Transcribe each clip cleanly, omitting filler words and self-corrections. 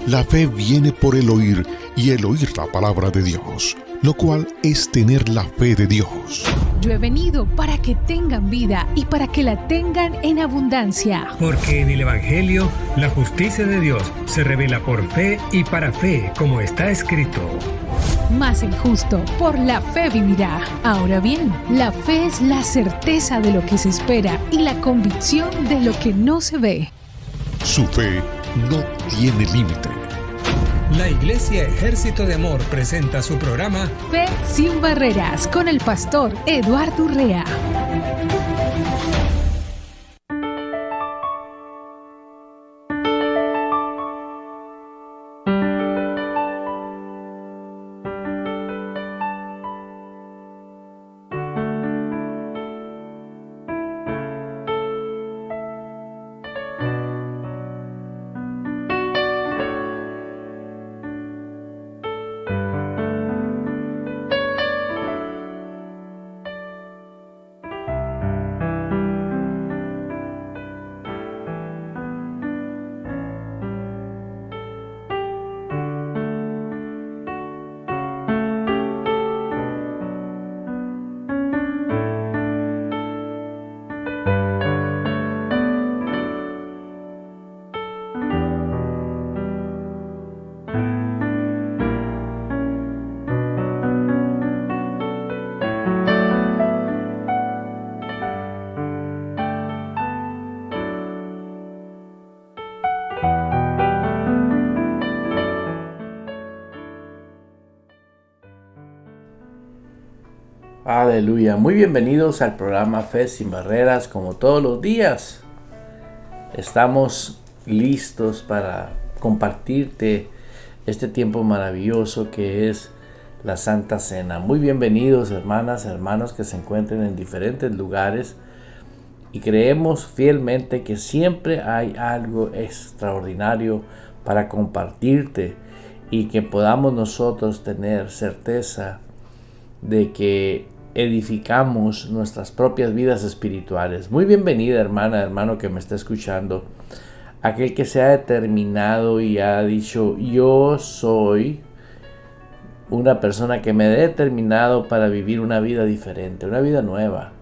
La fe viene por el oír y el oír la palabra de Dios, lo cual es tener la fe de Dios. Yo he venido para que tengan vida y para que la tengan en abundancia. Porque en el Evangelio la justicia de Dios se revela por fe y para fe, como está escrito. Mas el justo por la fe vivirá. Ahora bien, la fe es la certeza de lo que se espera y la convicción de lo que no se ve. Su fe no tiene límite. La Iglesia Ejército de Amor presenta su programa Fe sin Barreras con el pastor Eduardo Urrea. Aleluya, muy bienvenidos al programa Fe sin Barreras. Como todos los días estamos listos para compartirte este tiempo maravilloso que es la Santa Cena. Muy bienvenidos, hermanas, hermanos que se encuentren en diferentes lugares, y creemos fielmente que siempre hay algo extraordinario para compartirte y que podamos nosotros tener certeza de que edificamos nuestras propias vidas espirituales. Muy bienvenida, hermana, hermano que me está escuchando. Aquel que se ha determinado y ha dicho: yo soy una persona que me he determinado para vivir una vida diferente, una vida nueva,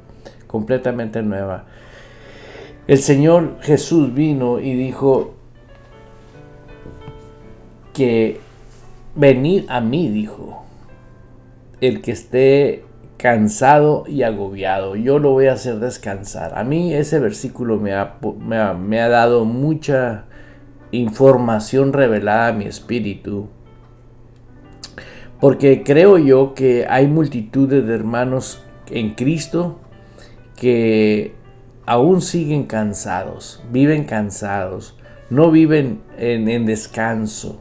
completamente nueva. El Señor Jesús vino y dijo que venid a mí, dijo, el que esté cansado y agobiado, yo lo voy a hacer descansar. A mí ese versículo me ha dado mucha información revelada a mi espíritu, porque creo yo que hay multitudes de hermanos en Cristo que aún siguen cansados, viven cansados, no viven en descanso,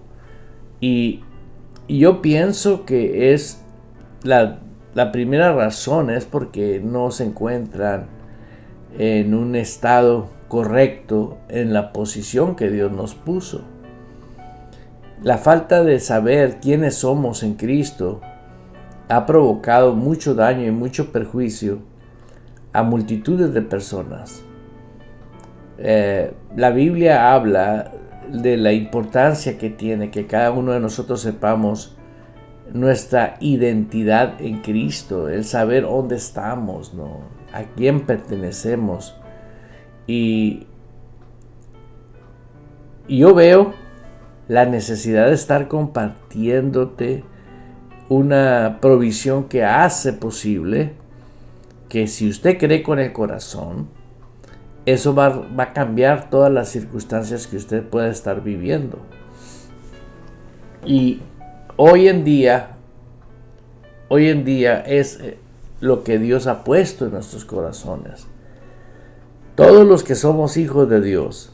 y yo pienso que es la primera razón es porque no se encuentran en un estado correcto en la posición que Dios nos puso. La falta de saber quiénes somos en Cristo ha provocado mucho daño y mucho perjuicio a multitudes de personas. La Biblia habla de la importancia que tiene que cada uno de nosotros sepamos nuestra identidad en Cristo, el saber dónde estamos, ¿no? A quién pertenecemos. Y yo veo la necesidad de estar compartiéndote una provisión que hace posible que, si usted cree con el corazón, eso va a cambiar todas las circunstancias que usted pueda estar viviendo. Y hoy en día es lo que Dios ha puesto en nuestros corazones. Todos los que somos hijos de Dios,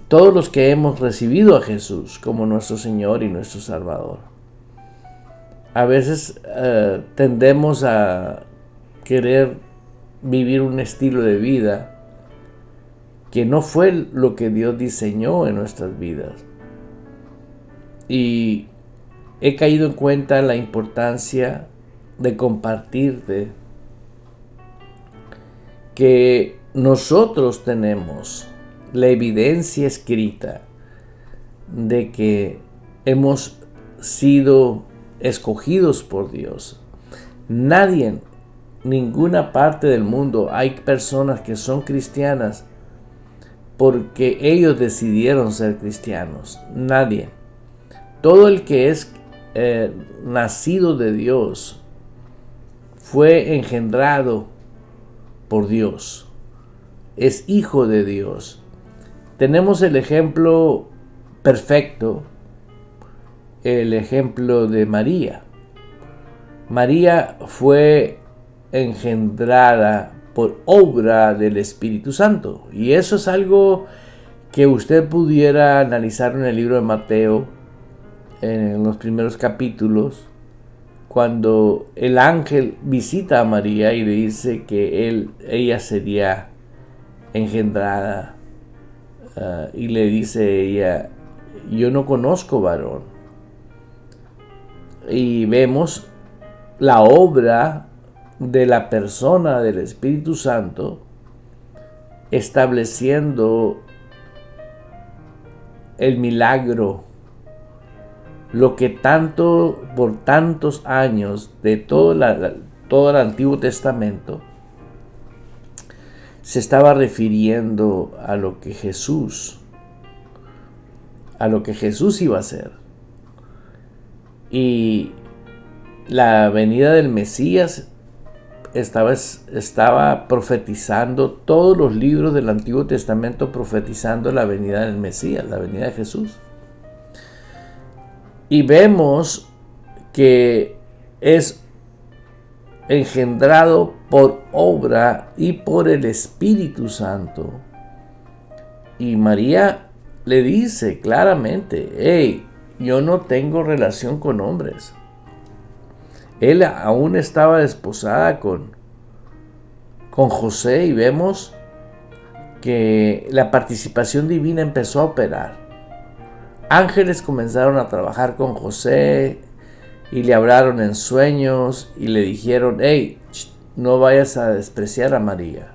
todos los que hemos recibido a Jesús como nuestro Señor y nuestro Salvador, a veces tendemos a querer vivir un estilo de vida que no fue lo que Dios diseñó en nuestras vidas. Y he caído en cuenta la importancia de compartirte que nosotros tenemos la evidencia escrita de que hemos sido escogidos por Dios. Nadie, ninguna parte del mundo hay personas que son cristianas porque ellos decidieron ser cristianos. Nadie. Todo el que es nacido de Dios fue engendrado por Dios. Es hijo de Dios. Tenemos el ejemplo perfecto, el ejemplo de María. María fue engendrada por obra del Espíritu Santo. Y eso es algo que usted pudiera analizar en el libro de Mateo, en los primeros capítulos, cuando el ángel visita a María y le dice que ella sería engendrada, y le dice ella: yo no conozco varón. Y vemos la obra de la persona del Espíritu Santo estableciendo el milagro, lo que por tantos años de todo el Antiguo Testamento se estaba refiriendo a lo que Jesús iba a hacer. Y la venida del Mesías estaba profetizando, todos los libros del Antiguo Testamento profetizando la venida del Mesías, la venida de Jesús. Y vemos que es engendrado por obra y por el Espíritu Santo. Y María le dice claramente: hey, yo no tengo relación con hombres. Él aún estaba desposada con José, y vemos que la participación divina empezó a operar. Ángeles comenzaron a trabajar con José y le hablaron en sueños y le dijeron: hey, no vayas a despreciar a María,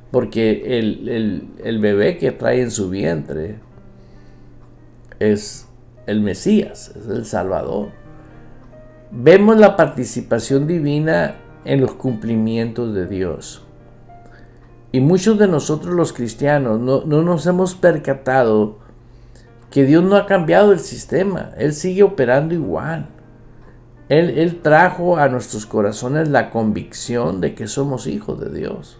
porque el bebé que trae en su vientre es el Mesías, es el Salvador. Vemos la participación divina en los cumplimientos de Dios. Y muchos de nosotros los cristianos no nos hemos percatado que Dios no ha cambiado el sistema. Él sigue operando igual. Él trajo a nuestros corazones la convicción de que somos hijos de Dios.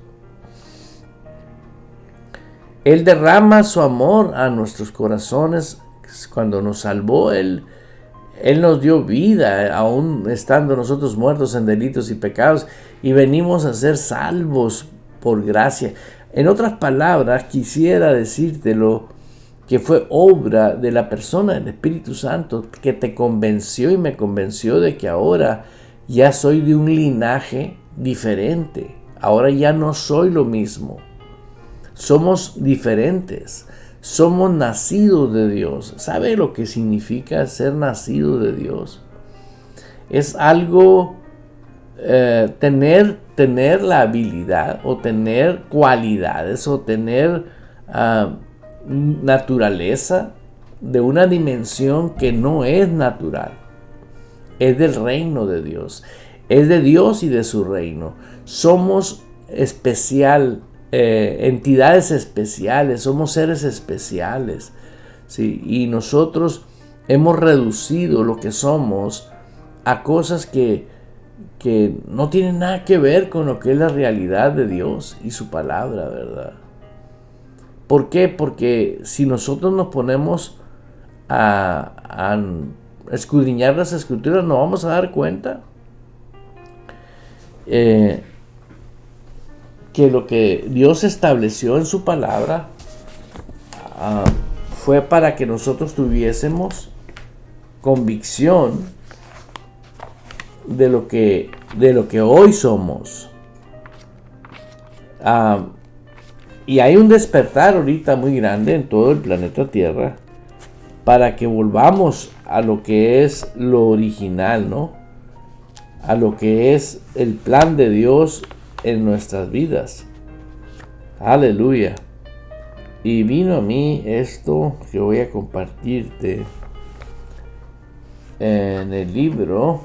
Él derrama su amor a nuestros corazones cuando nos salvó. Él nos dio vida, aún estando nosotros muertos en delitos y pecados, y venimos a ser salvos por gracia. En otras palabras, quisiera decírtelo, que fue obra de la persona del Espíritu Santo que te convenció y me convenció de que ahora ya soy de un linaje diferente. Ahora ya no soy lo mismo. Somos diferentes. Somos nacidos de Dios. ¿Sabe lo que significa ser nacido de Dios? Es algo, tener la habilidad, o tener cualidades, o tener naturaleza de una dimensión que no es natural. Es del reino de Dios. Es de Dios y de su reino. Somos entidades especiales, somos seres especiales, ¿sí? Y nosotros hemos reducido lo que somos a cosas que no tienen nada que ver con lo que es la realidad de Dios y su palabra, ¿verdad? ¿Por qué? Porque si nosotros nos ponemos a escudriñar las Escrituras, nos vamos a dar cuenta que lo que Dios estableció en su palabra fue para que nosotros tuviésemos convicción de lo que hoy somos. Y hay un despertar ahorita muy grande en todo el planeta Tierra para que volvamos a lo que es lo original, ¿no? A lo que es el plan de Dios en nuestras vidas. Aleluya. Y vino a mí esto que voy a compartirte en el libro.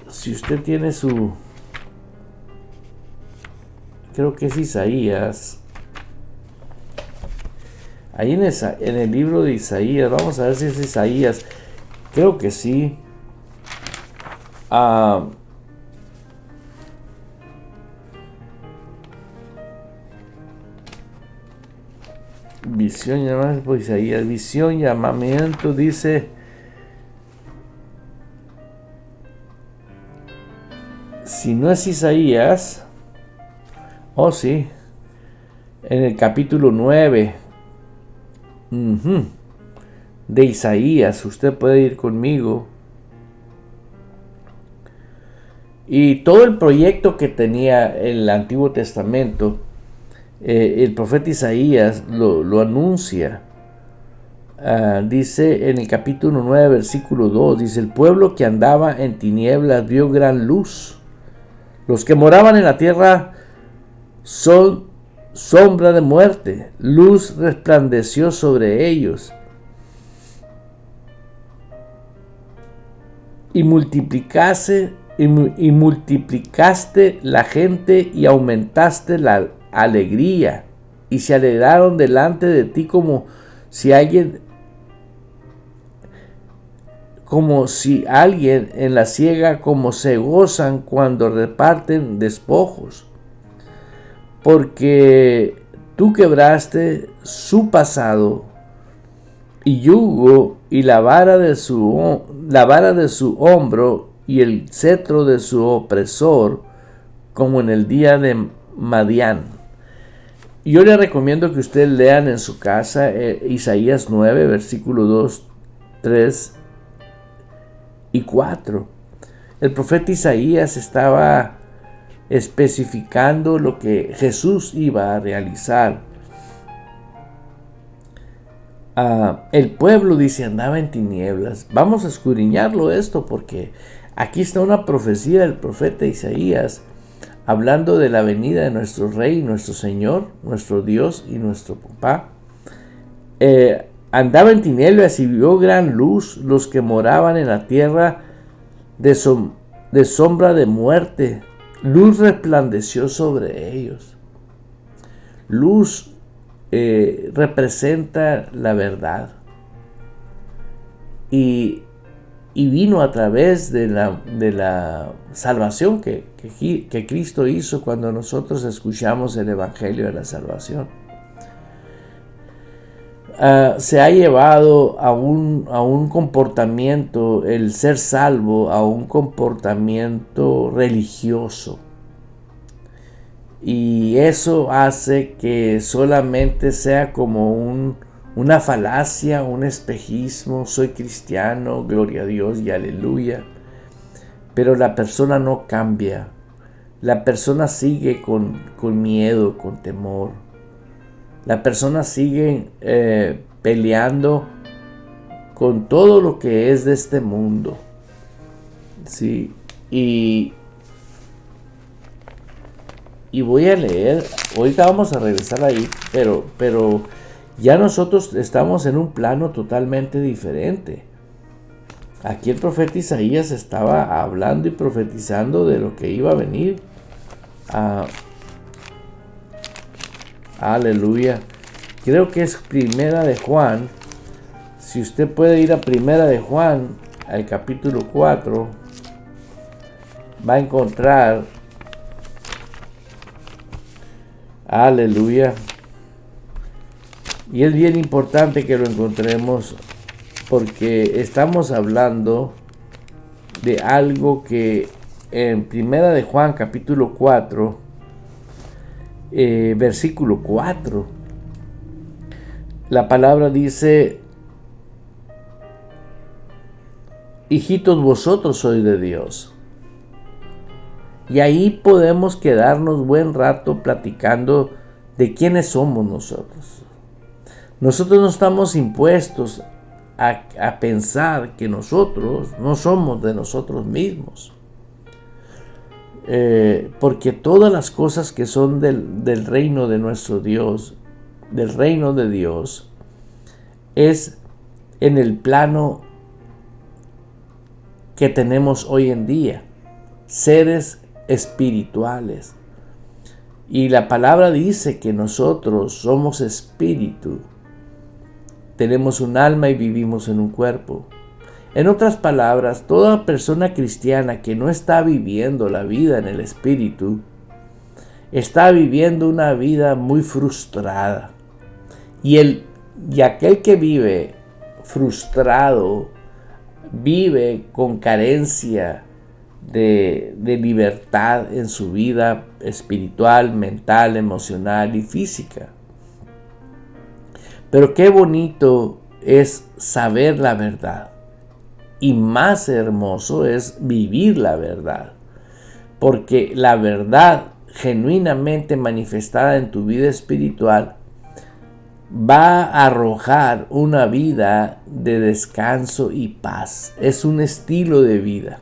Si usted tiene su... creo que es Isaías. Ahí en el libro de Isaías, vamos a ver si es Isaías. Creo que sí. Visión, llamamiento por Isaías. Visión, llamamiento, dice. Si no es Isaías. Oh, sí. En el capítulo 9. De Isaías. Usted puede ir conmigo. Y todo el proyecto que tenía el Antiguo Testamento, el profeta Isaías lo anuncia. Dice en el capítulo 9, versículo 2, dice: el pueblo que andaba en tinieblas vio gran luz. Los que moraban en la tierra son sombra de muerte. Luz resplandeció sobre ellos. Y multiplicaste la gente y aumentaste la alegría, y se alegraron delante de ti como si alguien en la siega, como se gozan cuando reparten despojos, porque tú quebraste su pasado y yugo y la vara de su hombro y el cetro de su opresor, como en el día de Madián. Yo le recomiendo que ustedes lean en su casa Isaías 9, versículo 2, 3 y 4. El profeta Isaías estaba especificando lo que Jesús iba a realizar. El pueblo, dice, andaba en tinieblas. Vamos a escudriñarlo esto, porque aquí está una profecía del profeta Isaías hablando de la venida de nuestro Rey, nuestro Señor, nuestro Dios y nuestro Papá. Andaba en tinieblas y vio gran luz. Los que moraban en la tierra de sombra de muerte, luz resplandeció sobre ellos. Luz representa la verdad. Y vino a través de la salvación que Cristo hizo cuando nosotros escuchamos el Evangelio de la salvación. Se ha llevado a un comportamiento, el ser salvo, a un comportamiento religioso. Y eso hace que solamente sea como una falacia, un espejismo. Soy cristiano, gloria a Dios y aleluya. Pero la persona no cambia. La persona sigue con miedo, con temor. La persona sigue peleando con todo lo que es de este mundo. Sí, y voy a leer, ahorita vamos a regresar ahí, pero ya nosotros estamos en un plano totalmente diferente. Aquí el profeta Isaías estaba hablando y profetizando de lo que iba a venir. Aleluya. Creo que es Primera de Juan. Si usted puede ir a Primera de Juan, al capítulo 4, va a encontrar. Aleluya. Y es bien importante que lo encontremos, porque estamos hablando de algo que en Primera de Juan capítulo 4, versículo 4, la palabra dice: hijitos, vosotros sois de Dios. Y ahí podemos quedarnos buen rato platicando de quiénes somos nosotros. Nosotros no estamos impuestos a pensar que nosotros no somos de nosotros mismos. porque todas las cosas que son del reino de nuestro Dios, del reino de Dios, es en el plano que tenemos hoy en día, seres espirituales. Y la palabra dice que nosotros somos espíritu, tenemos un alma y vivimos en un cuerpo. En otras palabras, toda persona cristiana que no está viviendo la vida en el espíritu, está viviendo una vida muy frustrada. Y aquel que vive frustrado, vive con carencia de libertad en su vida espiritual, mental, emocional y física. Pero qué bonito es saber la verdad. Y más hermoso es vivir la verdad. Porque la verdad genuinamente manifestada en tu vida espiritual va a arrojar una vida de descanso y paz. Es un estilo de vida.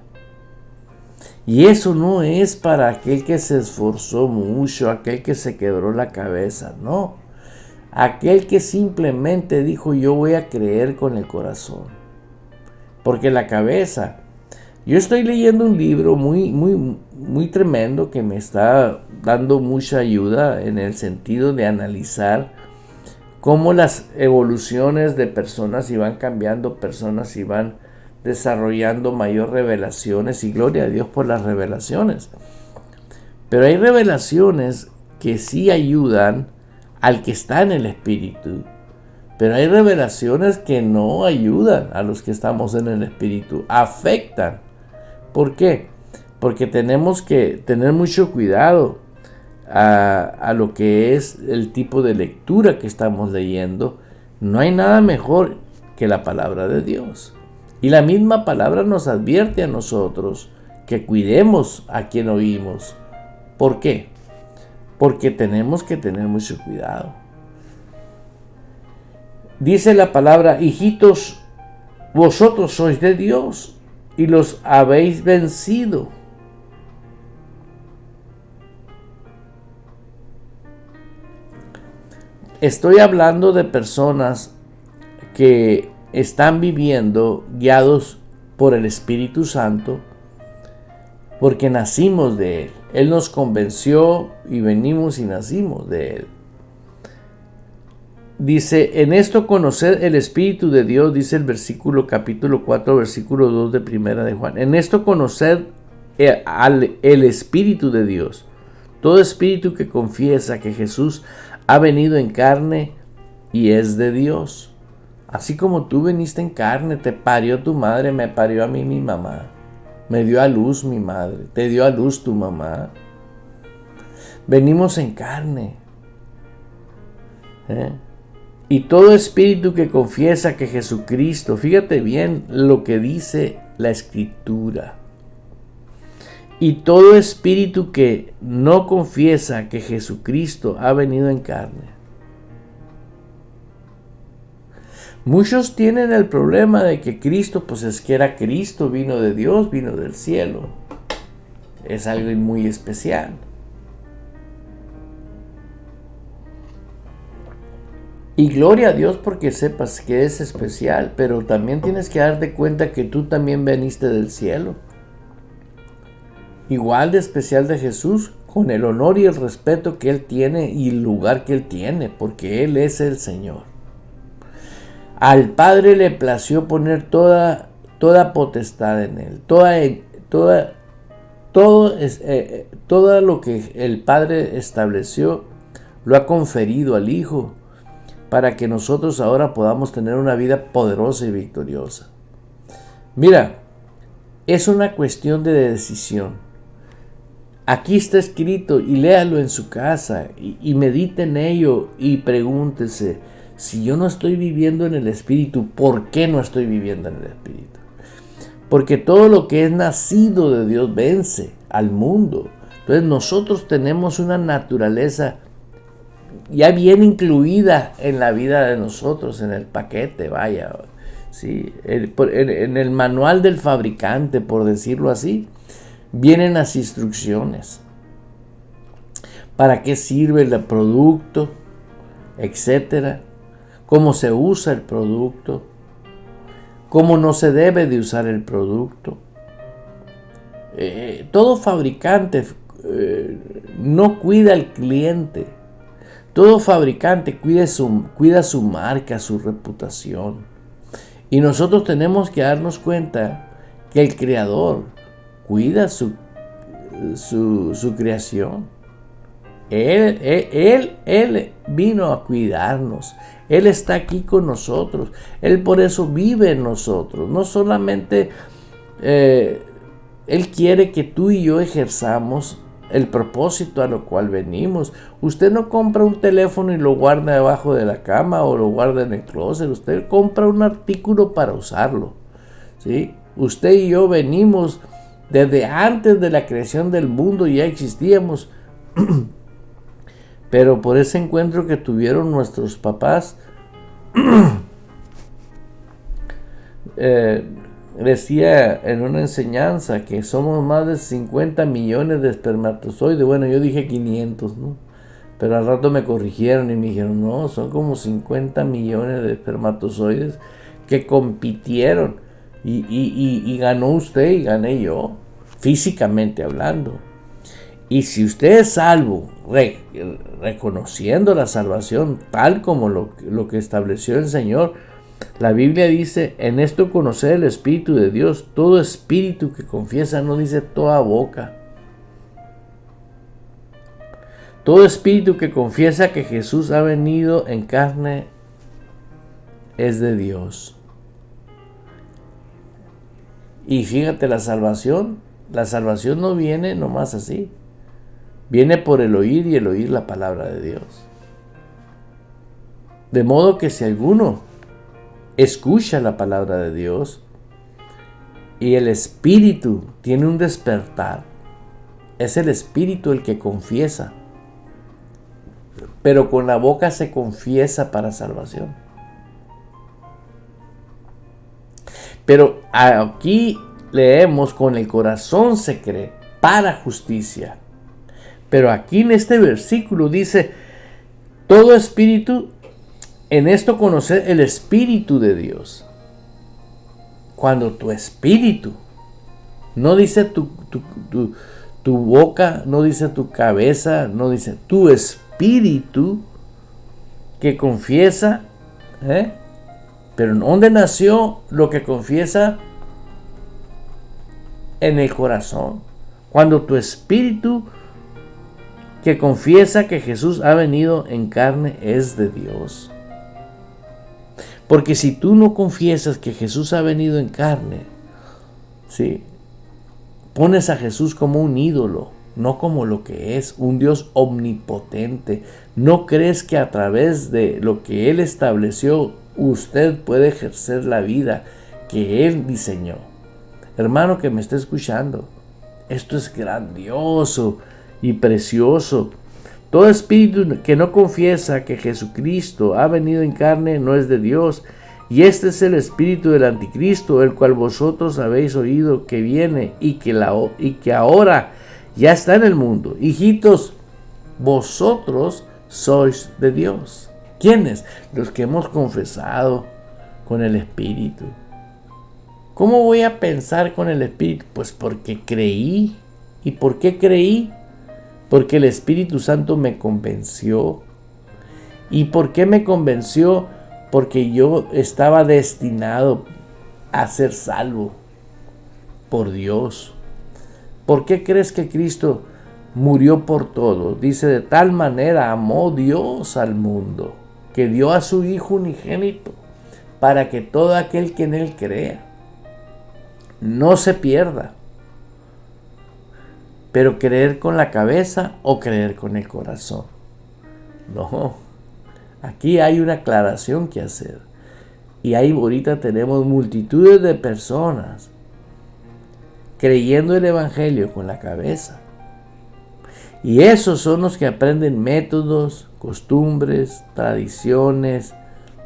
Y eso no es para aquel que se esforzó mucho, aquel que se quebró la cabeza, no. Aquel que simplemente dijo, yo voy a creer con el corazón. Porque la cabeza, yo estoy leyendo un libro muy tremendo que me está dando mucha ayuda en el sentido de analizar cómo las evoluciones de personas iban cambiando, personas iban desarrollando mayor revelaciones, y gloria a Dios por las revelaciones. Pero hay revelaciones que sí ayudan al que está en el espíritu, pero hay revelaciones que no ayudan a los que estamos en el espíritu, afectan. ¿Por qué? Porque tenemos que tener mucho cuidado a lo que es el tipo de lectura que estamos leyendo. No hay nada mejor que la palabra de Dios. Y la misma palabra nos advierte a nosotros que cuidemos a quien oímos. ¿Por qué? Porque tenemos que tener mucho cuidado. Dice la palabra, hijitos, vosotros sois de Dios y los habéis vencido. Estoy hablando de personas que están viviendo guiados por el Espíritu Santo, porque nacimos de Él. Él nos convenció y venimos y nacimos de Él. Dice, en esto conocer el Espíritu de Dios, dice el capítulo 4, versículo 2 de Primera de Juan. En esto conocer el Espíritu de Dios. Todo espíritu que confiesa que Jesús ha venido en carne y es de Dios. Así como tú veniste en carne, te parió tu madre, me parió a mí mi mamá. Me dio a luz mi madre, te dio a luz tu mamá. Venimos en carne. Y todo espíritu que confiesa que Jesucristo, fíjate bien lo que dice la Escritura. Y todo espíritu que no confiesa que Jesucristo ha venido en carne. Muchos tienen el problema de que Cristo, pues es que era Cristo, vino de Dios, vino del cielo. Es algo muy especial. Y gloria a Dios porque sepas que es especial, pero también tienes que darte cuenta que tú también veniste del cielo. Igual de especial de Jesús, con el honor y el respeto que Él tiene y el lugar que Él tiene, porque Él es el Señor. Al Padre le plació poner toda potestad en Él, todo lo que el Padre estableció, lo ha conferido al Hijo, para que nosotros ahora podamos tener una vida poderosa y victoriosa. Mira, es una cuestión de decisión. Aquí está escrito y léalo en su casa y medite en ello y pregúntese, si yo no estoy viviendo en el Espíritu, ¿por qué no estoy viviendo en el Espíritu? Porque todo lo que es nacido de Dios vence al mundo. Entonces nosotros tenemos una naturaleza ya bien incluida en la vida de nosotros, en el paquete, vaya, ¿sí? En el manual del fabricante, por decirlo así. vienen las instrucciones. ¿Para qué sirve el producto? Etcétera. ¿Cómo se usa el producto? ¿Cómo no se debe de usar el producto? Todo fabricante no cuida al cliente. Todo fabricante cuida su marca, su reputación. Y nosotros tenemos que darnos cuenta que el Creador cuida su creación. Él vino a cuidarnos. Él está aquí con nosotros. Él por eso vive en nosotros. No solamente Él quiere que tú y yo ejerzamos el propósito a lo cual venimos. Usted no compra un teléfono y lo guarda debajo de la cama o lo guarda en el closet. Usted compra un artículo para usarlo, ¿sí? Usted y yo venimos desde antes de la creación del mundo, ya existíamos. Pero por ese encuentro que tuvieron nuestros papás, decía en una enseñanza que somos más de 50 millones de espermatozoides. Bueno, yo dije 500, ¿no? Pero al rato me corrigieron y me dijeron, no, son como 50 millones de espermatozoides que compitieron. Y ganó usted y gané yo, físicamente hablando. Y si usted es salvo, reconociendo la salvación tal como lo que estableció el Señor, la Biblia dice, en esto conocer el Espíritu de Dios, todo espíritu que confiesa, no dice toda boca. Todo espíritu que confiesa que Jesús ha venido en carne es de Dios. Y fíjate, la salvación no viene nomás así. Viene por el oír y el oír la palabra de Dios. De modo que si alguno escucha la palabra de Dios y el Espíritu tiene un despertar, es el Espíritu el que confiesa. Pero con la boca se confiesa para salvación. Pero aquí leemos, con el corazón se cree para justicia. Pero aquí en este versículo dice, todo espíritu, en esto conocer el Espíritu de Dios. Cuando tu espíritu, no dice tu boca, no dice tu cabeza, no dice tu espíritu que confiesa, pero ¿dónde nació lo que confiesa? En el corazón. Cuando tu espíritu que confiesa que Jesús ha venido en carne es de Dios. Porque si tú no confiesas que Jesús ha venido en carne, ¿sí?, pones a Jesús como un ídolo, no como lo que es, un Dios omnipotente. No crees que a través de lo que Él estableció, usted puede ejercer la vida que Él diseñó. Hermano que me está escuchando, esto es grandioso y precioso. Todo espíritu que no confiesa que Jesucristo ha venido en carne no es de Dios. Y este es el espíritu del anticristo, el cual vosotros habéis oído que viene y que ahora ya está en el mundo. Hijitos, vosotros sois de Dios. ¿Quiénes? Los que hemos confesado con el Espíritu. ¿Cómo voy a pensar con el Espíritu? Pues porque creí. ¿Y por qué creí? Porque el Espíritu Santo me convenció. ¿Y por qué me convenció? Porque yo estaba destinado a ser salvo por Dios. ¿Por qué crees que Cristo murió por todos? Dice, de tal manera amó Dios al mundo, que dio a su Hijo unigénito, para que todo aquel que en Él crea no se pierda. Pero creer con la cabeza o creer con el corazón. No, aquí hay una aclaración que hacer. Y ahí ahorita tenemos multitudes de personas creyendo el Evangelio con la cabeza. Y esos son los que aprenden métodos, costumbres, tradiciones,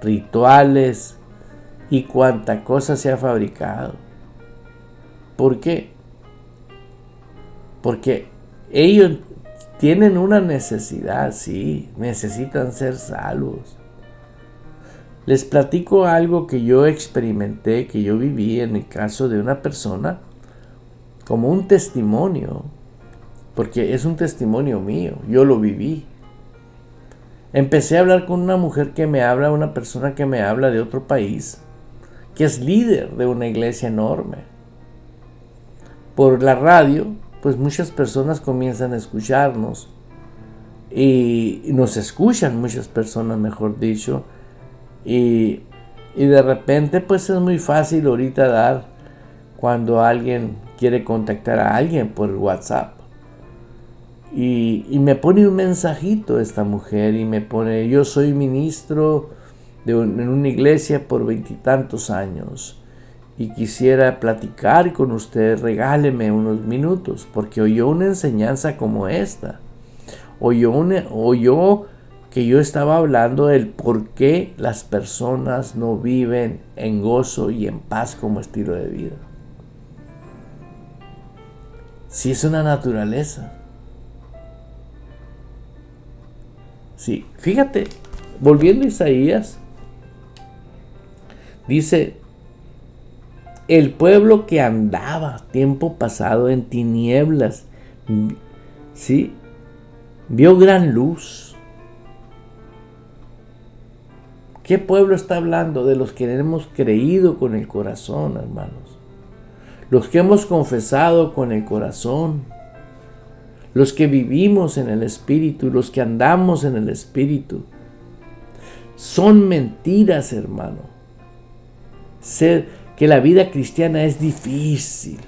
rituales y cuanta cosa se ha fabricado. ¿Por qué? Porque ellos tienen una necesidad, sí, necesitan ser salvos. Les platico algo que yo experimenté, que yo viví en el caso de una persona, como un testimonio, porque es un testimonio mío, yo lo viví. Empecé a hablar con una mujer que me habla, una persona que me habla de otro país, que es líder de una iglesia enorme. Por la radio, pues muchas personas comienzan a escucharnos y nos escuchan muchas personas, mejor dicho, y de repente pues es muy fácil ahorita dar cuando alguien quiere contactar a alguien por WhatsApp. Y me pone un mensajito esta mujer y me pone: yo soy ministro en una iglesia por 20 y tantos años y quisiera platicar con usted, regáleme unos minutos, porque oyó una enseñanza como esta, oyó que yo estaba hablando del por qué las personas no viven en gozo y en paz como estilo de vida. Si es una naturaleza. Sí, fíjate, volviendo a Isaías, dice: el pueblo que andaba tiempo pasado en tinieblas, ¿sí?, vio gran luz. ¿Qué pueblo está hablando? De los que hemos creído con el corazón, hermanos. Los que hemos confesado con el corazón. Los que vivimos en el Espíritu, los que andamos en el Espíritu. Son mentiras, hermano. Ser que la vida cristiana es difícil.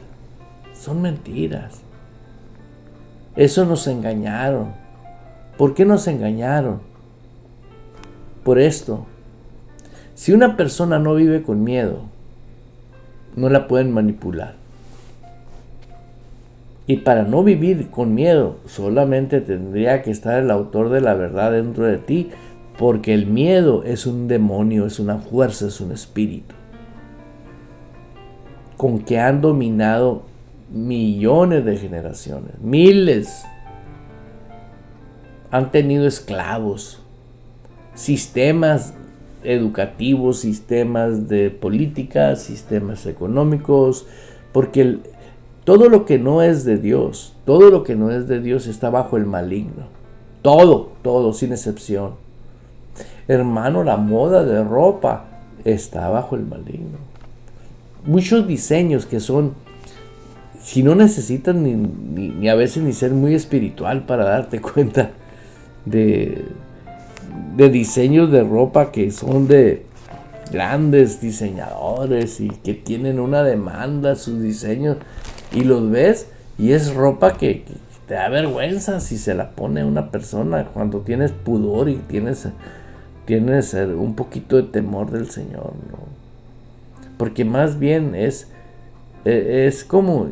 Son mentiras. Eso nos engañaron. ¿Por qué nos engañaron? Por esto. Si una persona no vive con miedo, no la pueden manipular. Y para no vivir con miedo, solamente tendría que estar el autor de la verdad dentro de ti, porque el miedo es un demonio, es una fuerza, es un espíritu, con que han dominado millones de generaciones, miles. Han tenido esclavos, sistemas educativos, sistemas de política, sistemas económicos, porque todo lo que no es de Dios, todo lo que no es de Dios está bajo el maligno. Todo, sin excepción. Hermano, la moda de ropa está bajo el maligno. Muchos diseños que son, si no necesitan ni a veces ni ser muy espiritual para darte cuenta de diseños de ropa que son de grandes diseñadores y que tienen una demanda sus diseños, y los ves y es ropa que te da vergüenza si se la pone una persona cuando tienes pudor y tienes un poquito de temor del Señor, ¿no? Porque más bien es como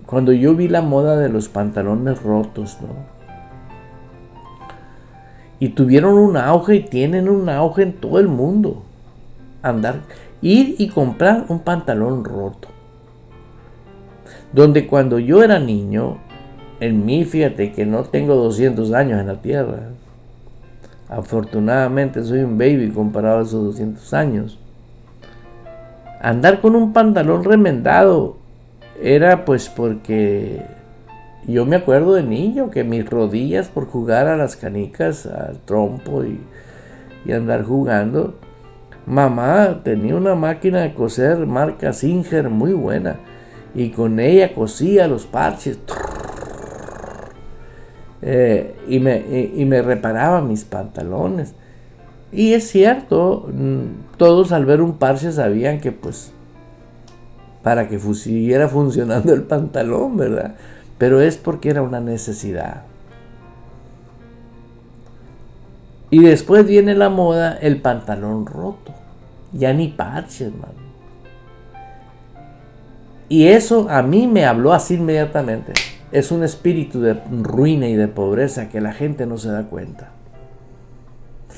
cuando yo vi la moda de los pantalones rotos, ¿no? Y tuvieron un auge y tienen un auge en todo el mundo. Ir y comprar un pantalón roto. Donde cuando yo era niño, en mí, fíjate que no tengo 200 años en la tierra. Afortunadamente soy un baby comparado a esos 200 años. Andar con un pantalón remendado era pues porque yo me acuerdo de niño que mis rodillas, por jugar a las canicas, al trompo y andar jugando, mamá tenía una máquina de coser marca Singer muy buena y con ella cosía los parches y me reparaba mis pantalones. Y es cierto, todos al ver un parche sabían que pues para que siguiera funcionando el pantalón, ¿verdad? Pero es porque era una necesidad. Y después viene la moda, el pantalón roto. Ya ni parche, hermano. Y eso a mí me habló así inmediatamente. Es un espíritu de ruina y de pobreza que la gente no se da cuenta.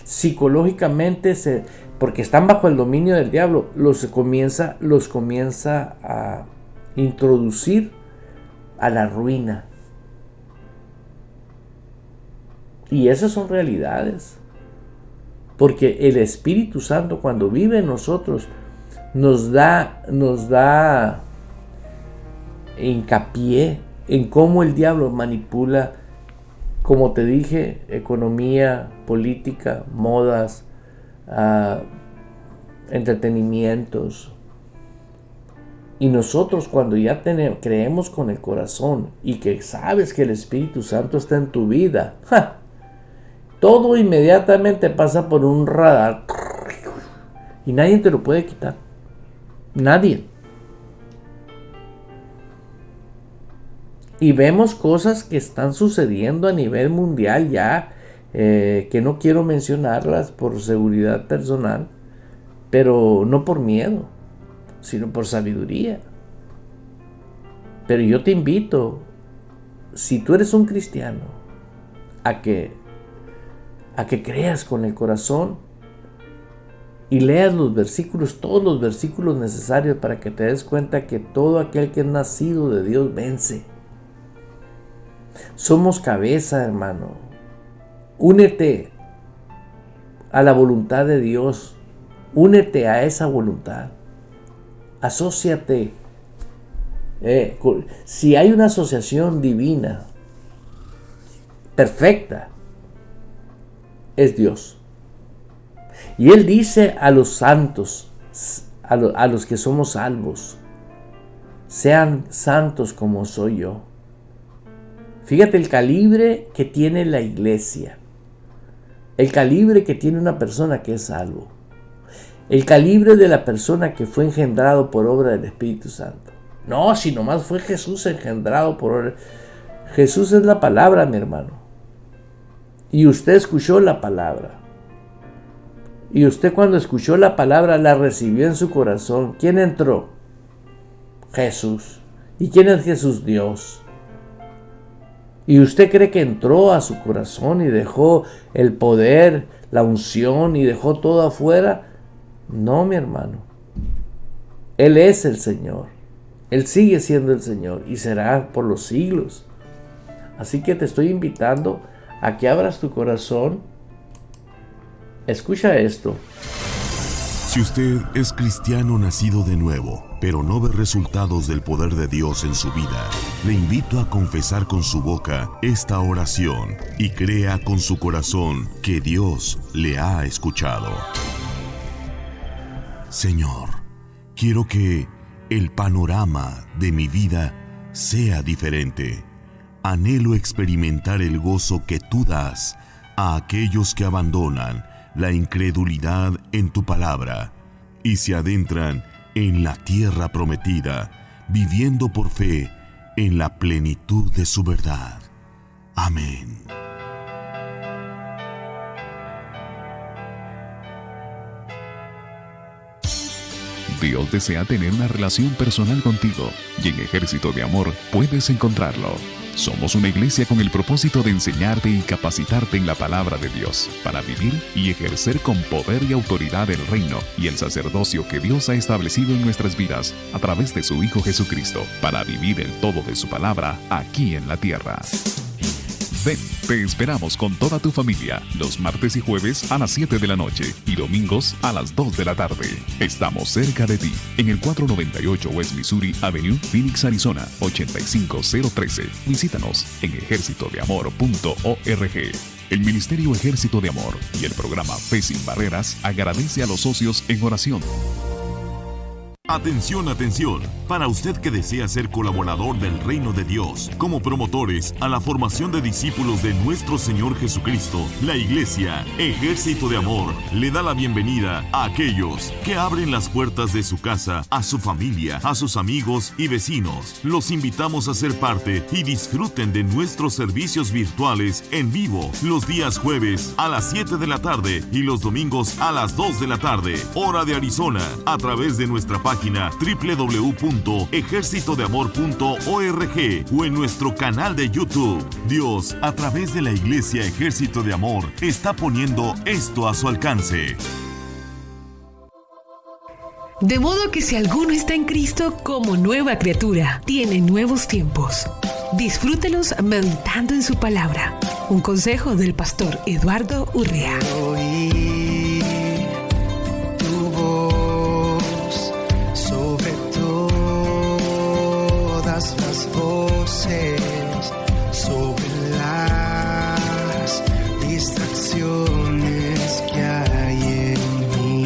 Psicológicamente, porque están bajo el dominio del diablo, los comienza a introducir a la ruina, Y esas son realidades. Porque el Espíritu Santo, cuando vive en nosotros, nos da hincapié en cómo el diablo manipula, como te dije, economía, política, modas, entretenimientos. Y nosotros, cuando ya creemos con el corazón y que sabes que el Espíritu Santo está en tu vida, todo inmediatamente pasa por un radar y nadie te lo puede quitar. Nadie. Y vemos cosas que están sucediendo a nivel mundial ya, que no quiero mencionarlas por seguridad personal, pero no por miedo, sino por sabiduría. Pero yo te invito, si tú eres un cristiano, a que creas con el corazón y leas los versículos, todos los versículos necesarios para que te des cuenta que todo aquel que es nacido de Dios vence. Somos cabeza, hermano. Únete a la voluntad de Dios. Únete a esa voluntad. Asóciate. Si hay una asociación divina, perfecta, es Dios. Y Él dice a los santos, a los que somos salvos, sean santos como soy yo. Fíjate el calibre que tiene la iglesia, el calibre que tiene una persona que es salvo, el calibre de la persona que fue engendrado por obra del Espíritu Santo. No, si nomás fue Jesús engendrado por obra. Jesús es la palabra, mi hermano. Y usted escuchó la palabra. Y usted, cuando escuchó la palabra, la recibió en su corazón. ¿Quién entró? Jesús. ¿Y quién es Jesús? Dios. ¿Y usted cree que entró a su corazón y dejó el poder, la unción y dejó todo afuera? No, mi hermano. Él es el Señor. Él sigue siendo el Señor y será por los siglos. Así que te estoy invitando a que abras tu corazón. Escucha esto. Si usted es cristiano nacido de nuevo, pero no ve resultados del poder de Dios en su vida, le invito a confesar con su boca esta oración y crea con su corazón que Dios le ha escuchado. Señor, quiero que el panorama de mi vida sea diferente. Anhelo experimentar el gozo que tú das a aquellos que abandonan la incredulidad en tu palabra y se adentran en la tierra prometida, viviendo por fe en la plenitud de su verdad. Amén. Dios desea tener una relación personal contigo y en Ejército de Amor puedes encontrarlo. Somos una iglesia con el propósito de enseñarte y capacitarte en la palabra de Dios para vivir y ejercer con poder y autoridad el reino y el sacerdocio que Dios ha establecido en nuestras vidas a través de su Hijo Jesucristo para vivir el todo de su palabra aquí en la tierra. Ven, te esperamos con toda tu familia los martes y jueves a las 7 de la noche y domingos a las 2 de la tarde. Estamos cerca de ti en el 498 West Missouri Avenue, Phoenix, Arizona 85013. Visítanos en ejercitodeamor.org. El Ministerio Ejército de Amor y el programa Fe Sin Barreras agradece a los socios en oración. Atención, atención, para usted que desea ser colaborador del Reino de Dios, como promotores a la formación de discípulos de nuestro Señor Jesucristo, la Iglesia Ejército de Amor le da la bienvenida a aquellos que abren las puertas de su casa a su familia, a sus amigos y vecinos. Los invitamos a ser parte y disfruten de nuestros servicios virtuales en vivo los días jueves a las 7 de la tarde y los domingos a las 2 de la tarde, hora de Arizona, a través de nuestra página www.ejercitodeamor.org o en nuestro canal de YouTube. Dios, a través de la Iglesia Ejército de Amor, está poniendo esto a su alcance. De modo que si alguno está en Cristo como nueva criatura, tiene nuevos tiempos. Disfrútelos meditando en su palabra. Un consejo del pastor Eduardo Urrea. Oír tu voz sobre todas las voces, sobre las distracciones que hay en mí.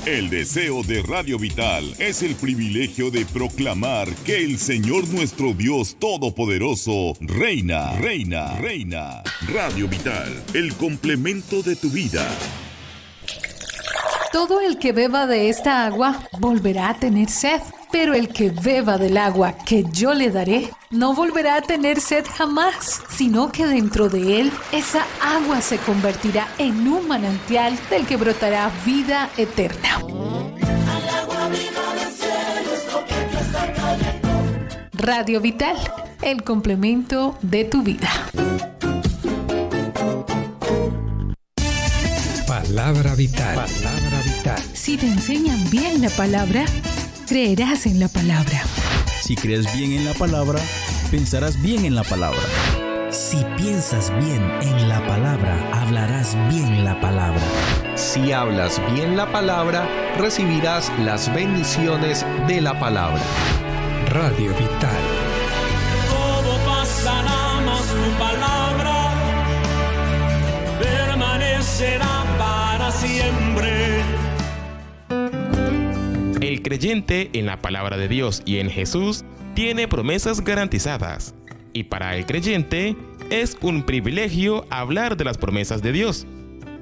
El deseo de Radio Vital es el privilegio de proclamar que el Señor nuestro Dios Todopoderoso reina, reina, reina. Radio Vital, el complemento de tu vida. Todo el que beba de esta agua volverá a tener sed, pero el que beba del agua que yo le daré no volverá a tener sed jamás, sino que dentro de él esa agua se convertirá en un manantial del que brotará vida eterna. Radio Vital, el complemento de tu vida. Palabra vital. Palabra vital. Si te enseñan bien la palabra, creerás en la palabra. Si crees bien en la palabra, pensarás bien en la palabra. Si piensas bien en la palabra, hablarás bien la palabra. Si hablas bien la palabra, recibirás las bendiciones de la palabra. Radio Vital. Todo pasará, mas tu palabra permanecerá para siempre. El creyente en la palabra de Dios y en Jesús tiene promesas garantizadas. Y para el creyente es un privilegio hablar de las promesas de Dios.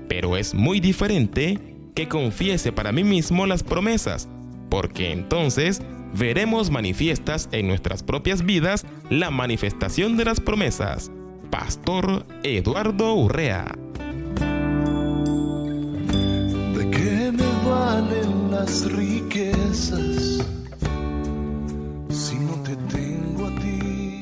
Pero es muy diferente que confiese para mí mismo las promesas, porque entonces veremos manifiestas en nuestras propias vidas la manifestación de las promesas. Pastor Eduardo Urrea. ¿De qué me valen las riquezas si no te tengo a ti?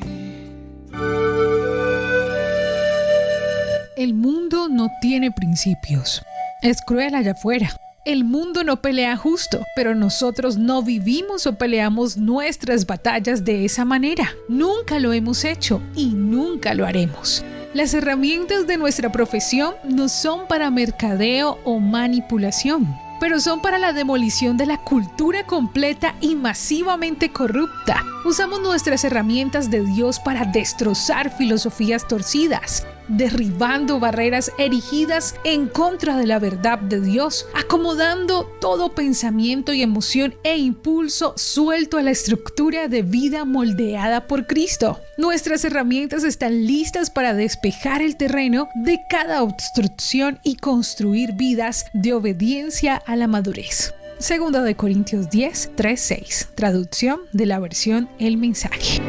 El mundo no tiene principios. Es cruel allá afuera. El mundo no pelea justo, pero nosotros no vivimos o peleamos nuestras batallas de esa manera. Nunca lo hemos hecho y nunca lo haremos. Las herramientas de nuestra profesión no son para mercadeo o manipulación, pero son para la demolición de la cultura completa y masivamente corrupta. Usamos nuestras herramientas de Dios para destrozar filosofías torcidas, derribando barreras erigidas en contra de la verdad de Dios, acomodando todo pensamiento y emoción e impulso suelto a la estructura de vida moldeada por Cristo. Nuestras herramientas están listas para despejar el terreno de cada obstrucción y construir vidas de obediencia a la madurez. 2 Corintios 10, 3, 6. Traducción de la versión El Mensaje.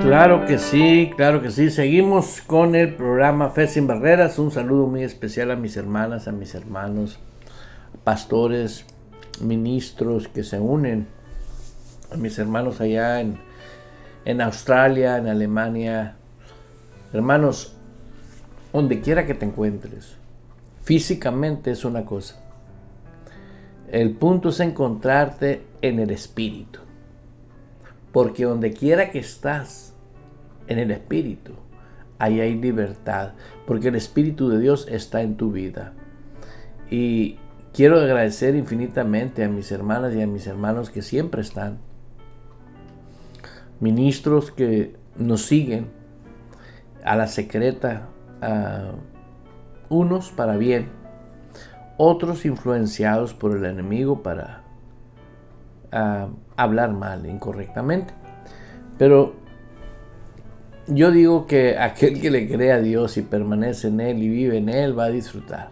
Claro que sí, claro que sí. Seguimos con el programa Fe Sin Barreras. Un saludo muy especial a mis hermanas, a mis hermanos, pastores, ministros que se unen, a mis hermanos allá en Australia, en Alemania. Hermanos, donde quiera que te encuentres, físicamente es una cosa. El punto es encontrarte en el Espíritu. Porque donde quiera que estás, en el Espíritu, ahí hay libertad. Porque el Espíritu de Dios está en tu vida. Y quiero agradecer infinitamente a mis hermanas y a mis hermanos que siempre están. Ministros que nos siguen a la secreta, unos para bien, otros influenciados por el enemigo para hablar mal, incorrectamente. Pero yo digo que aquel que le cree a Dios y permanece en Él y vive en Él va a disfrutar.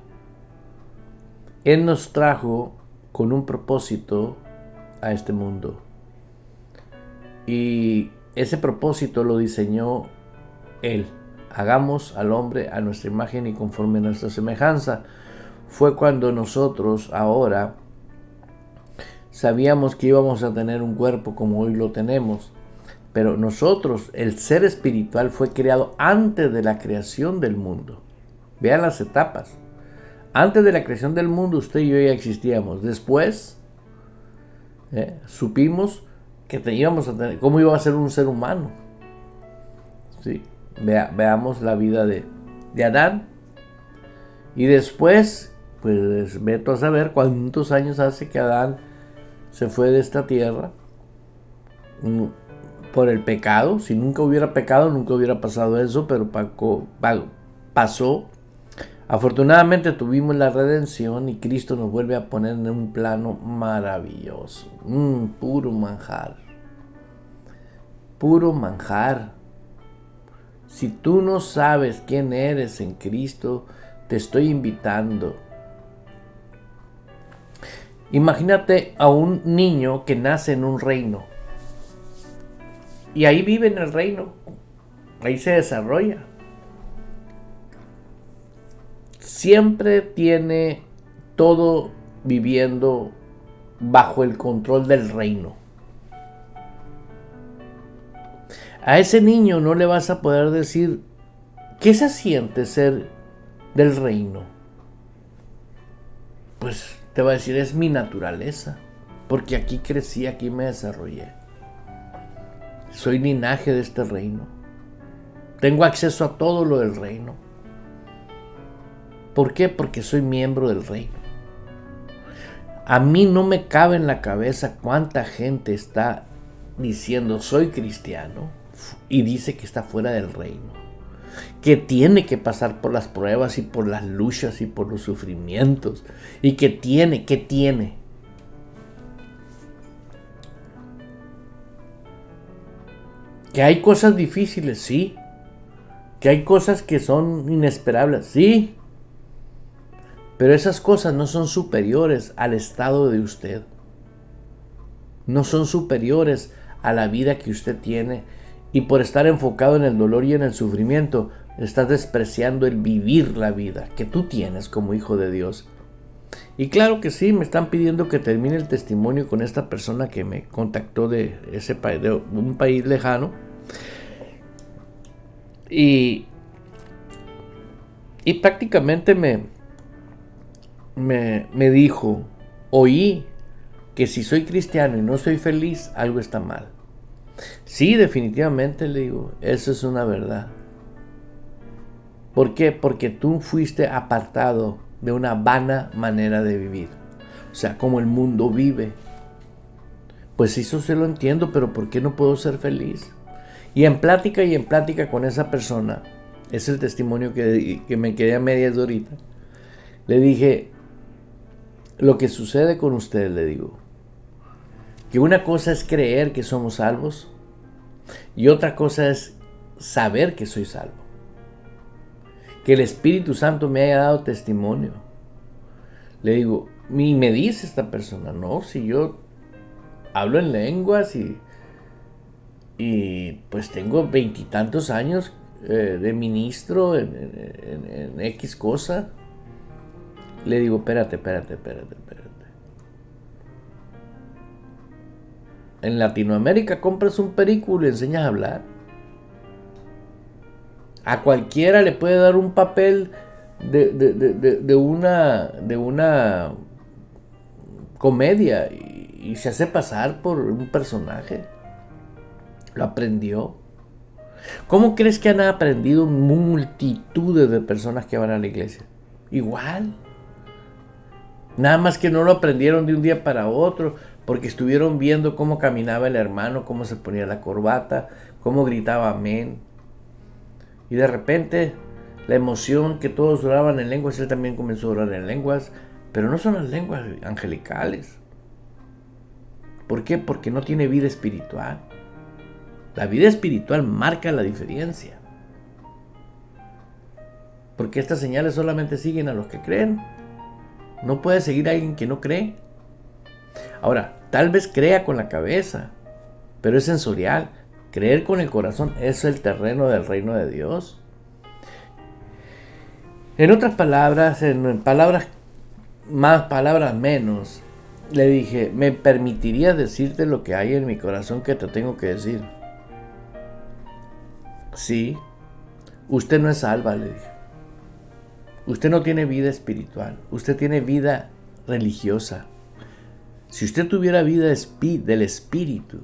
Él nos trajo con un propósito a este mundo. Y ese propósito lo diseñó Él. Hagamos al hombre a nuestra imagen y conforme a nuestra semejanza. Fue cuando nosotros ahora sabíamos que íbamos a tener un cuerpo como hoy lo tenemos. Pero nosotros, el ser espiritual fue creado antes de la creación del mundo. Vean las etapas. Antes de la creación del mundo, usted y yo ya existíamos. Después, supimos que íbamos a tener, cómo iba a ser un ser humano. Sí. Veamos la vida de Adán. Y después, pues veto a saber cuántos años hace que Adán se fue de esta tierra por el pecado. Si nunca hubiera pecado, nunca hubiera pasado eso, pero pasó. Afortunadamente tuvimos la redención y Cristo nos vuelve a poner en un plano maravilloso. Puro manjar. Puro manjar. Si tú no sabes quién eres en Cristo, te estoy invitando. Imagínate a un niño que nace en un reino. Y ahí vive en el reino. Ahí se desarrolla. Siempre tiene todo viviendo bajo el control del reino. A ese niño no le vas a poder decir ¿qué se siente ser del reino? Pues te va a decir, es mi naturaleza, porque aquí crecí, aquí me desarrollé. Soy linaje de este reino. Tengo acceso a todo lo del reino. ¿Por qué? Porque soy miembro del reino. A mí no me cabe en la cabeza cuánta gente está diciendo soy cristiano y dice que está fuera del reino, que tiene que pasar por las pruebas y por las luchas y por los sufrimientos, y que tiene. Que hay cosas difíciles, sí. Que hay cosas que son inesperables, sí. Pero esas cosas no son superiores al estado de usted. No son superiores a la vida que usted tiene. Y por estar enfocado en el dolor y en el sufrimiento, estás despreciando el vivir la vida que tú tienes como hijo de Dios. Y claro que sí, me están pidiendo que termine el testimonio con esta persona que me contactó de ese país, de un país lejano. Y prácticamente me dijo, oí que si soy cristiano y no soy feliz, algo está mal. Sí, definitivamente, le digo, eso es una verdad. ¿Por qué? Porque tú fuiste apartado de una vana manera de vivir. O sea, como el mundo vive. Pues eso se lo entiendo, pero ¿por qué no puedo ser feliz? Y en plática con esa persona, es el testimonio que me quedé a medias de ahorita. Le dije, lo que sucede con usted, le digo, que una cosa es creer que somos salvos y otra cosa es saber que soy salvo. Que el Espíritu Santo me haya dado testimonio. Le digo, y me dice esta persona, no, si yo hablo en lenguas y pues tengo 20 y tantos años de ministro en X cosa. Le digo, espérate. En Latinoamérica compras un perico y le enseñas a hablar. A cualquiera le puede dar un papel de una comedia y se hace pasar por un personaje. Lo aprendió. ¿Cómo crees que han aprendido multitudes de personas que van a la iglesia? Igual. Nada más que no lo aprendieron de un día para otro, porque estuvieron viendo cómo caminaba el hermano, cómo se ponía la corbata, cómo gritaba amén. Y de repente, la emoción que todos oraban en lenguas, él también comenzó a orar en lenguas, pero no son las lenguas angelicales. ¿Por qué? Porque no tiene vida espiritual. La vida espiritual marca la diferencia. Porque estas señales solamente siguen a los que creen. No puede seguir a alguien que no cree. Ahora, tal vez crea con la cabeza, pero es sensorial. Creer con el corazón es el terreno del reino de Dios. En otras palabras, en palabras más, palabras menos, le dije, ¿me permitirías decirte lo que hay en mi corazón que te tengo que decir? Sí. Usted no es salva, le dije. Usted no tiene vida espiritual. Usted tiene vida religiosa. Si usted tuviera vida del espíritu,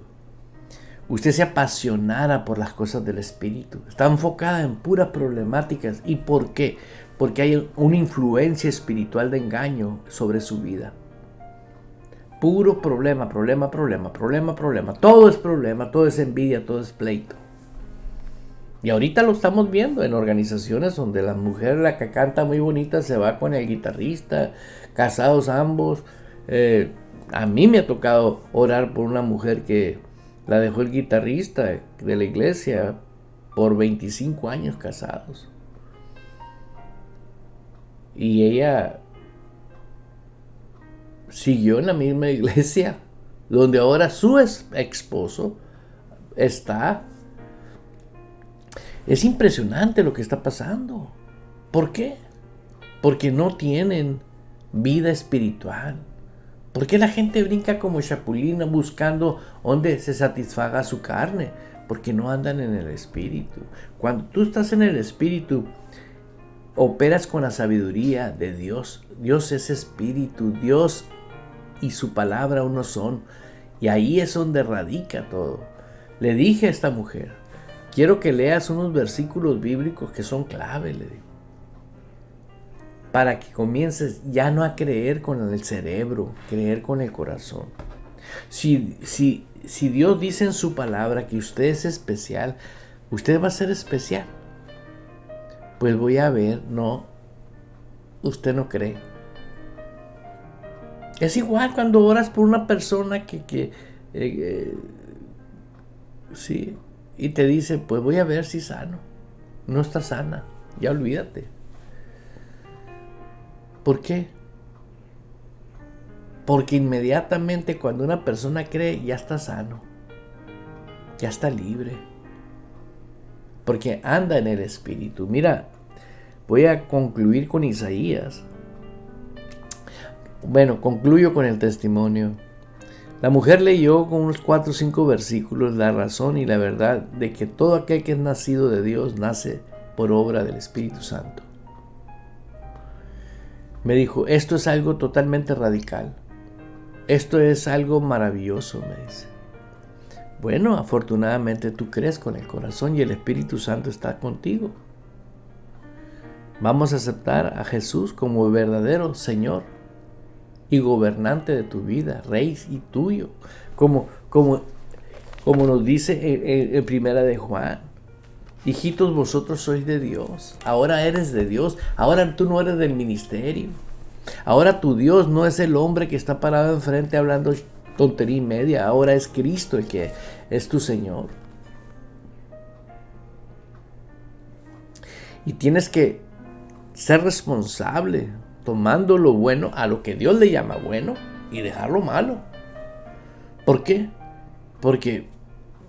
usted se apasionara por las cosas del espíritu. Está enfocada en puras problemáticas. ¿Y por qué? Porque hay una influencia espiritual de engaño sobre su vida. Puro problema. Todo es problema, todo es envidia, todo es pleito. Y ahorita lo estamos viendo en organizaciones donde la mujer, la que canta muy bonita, se va con el guitarrista, casados ambos. A mí me ha tocado orar por una mujer que la dejó el guitarrista de la iglesia por 25 años casados. Y ella siguió en la misma iglesia donde ahora su esposo está. Es impresionante lo que está pasando. ¿Por qué? Porque no tienen vida espiritual. ¿Por qué la gente brinca como chapulina buscando donde se satisfaga su carne? Porque no andan en el espíritu. Cuando tú estás en el espíritu, operas con la sabiduría de Dios. Dios es espíritu. Dios y su palabra uno son. Y ahí es donde radica todo. Le dije a esta mujer, quiero que leas unos versículos bíblicos que son clave, le digo, para que comiences ya no a creer con el cerebro, creer con el corazón. Si Dios dice en su palabra que usted es especial, usted va a ser especial. Pues voy a ver, no, usted no cree. Es igual cuando oras por una persona sí, y te dice, pues voy a ver si sano. No está sana, ya olvídate. ¿Por qué? Porque inmediatamente cuando una persona cree, ya está sano, ya está libre, porque anda en el espíritu. Mira, voy a concluir con Isaías. Bueno, concluyo con el testimonio. La mujer leyó con unos 4 o 5 versículos la razón y la verdad de que todo aquel que es nacido de Dios nace por obra del Espíritu Santo. Me dijo, esto es algo totalmente radical. Esto es algo maravilloso, me dice. Bueno, afortunadamente tú crees con el corazón y el Espíritu Santo está contigo. Vamos a aceptar a Jesús como verdadero Señor y gobernante de tu vida, Rey y tuyo, como nos dice en Primera de Juan. Hijitos, vosotros sois de Dios, ahora eres de Dios, ahora tú no eres del ministerio, ahora tu Dios no es el hombre que está parado enfrente hablando tontería y media, ahora es Cristo el que es tu Señor. Y tienes que ser responsable, tomando lo bueno a lo que Dios le llama bueno y dejar lo malo. ¿Por qué? Porque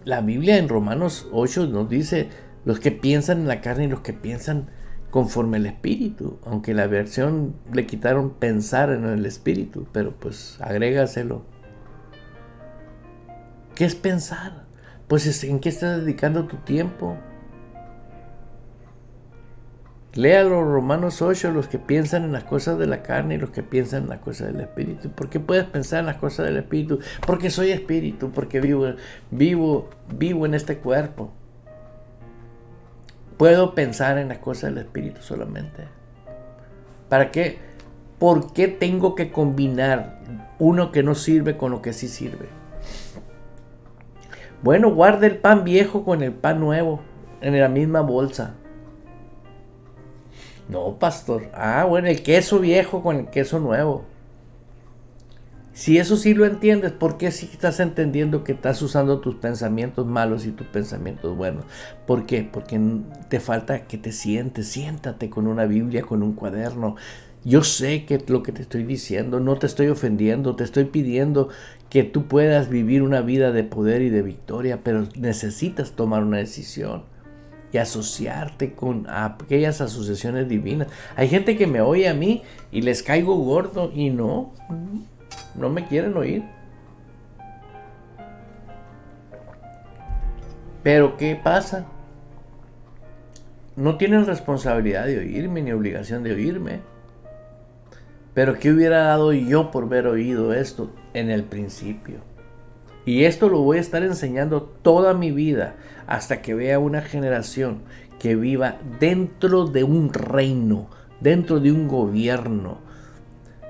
la Biblia en Romanos 8 nos dice los que piensan en la carne y los que piensan conforme al espíritu, aunque la versión le quitaron pensar en el espíritu, pero pues agrégaselo. ¿Qué es pensar? Pues ¿en qué estás dedicando tu tiempo? Léalo, Romanos 8, los que piensan en las cosas de la carne y los que piensan en las cosas del espíritu. ¿Por qué puedes pensar en las cosas del espíritu? Porque soy espíritu, porque vivo en este cuerpo. Puedo pensar en las cosas del espíritu solamente. ¿Para qué? ¿Por qué tengo que combinar uno que no sirve con lo que sí sirve? Bueno, guarda el pan viejo con el pan nuevo en la misma bolsa. No, pastor. Bueno, el queso viejo con el queso nuevo. Si eso sí lo entiendes, ¿por qué sí estás entendiendo que estás usando tus pensamientos malos y tus pensamientos buenos? ¿Por qué? Porque te falta que te siéntate con una Biblia, con un cuaderno. Yo sé que lo que te estoy diciendo, no te estoy ofendiendo, te estoy pidiendo que tú puedas vivir una vida de poder y de victoria, pero necesitas tomar una decisión y asociarte con aquellas asociaciones divinas. Hay gente que me oye a mí y les caigo gordo y no. no me quieren oír. Pero ¿qué pasa? No tienen responsabilidad de oírme ni obligación de oírme. Pero ¿qué hubiera dado yo por haber oído esto en el principio? Y esto lo voy a estar enseñando toda mi vida hasta que vea una generación que viva dentro de un reino, dentro de un gobierno.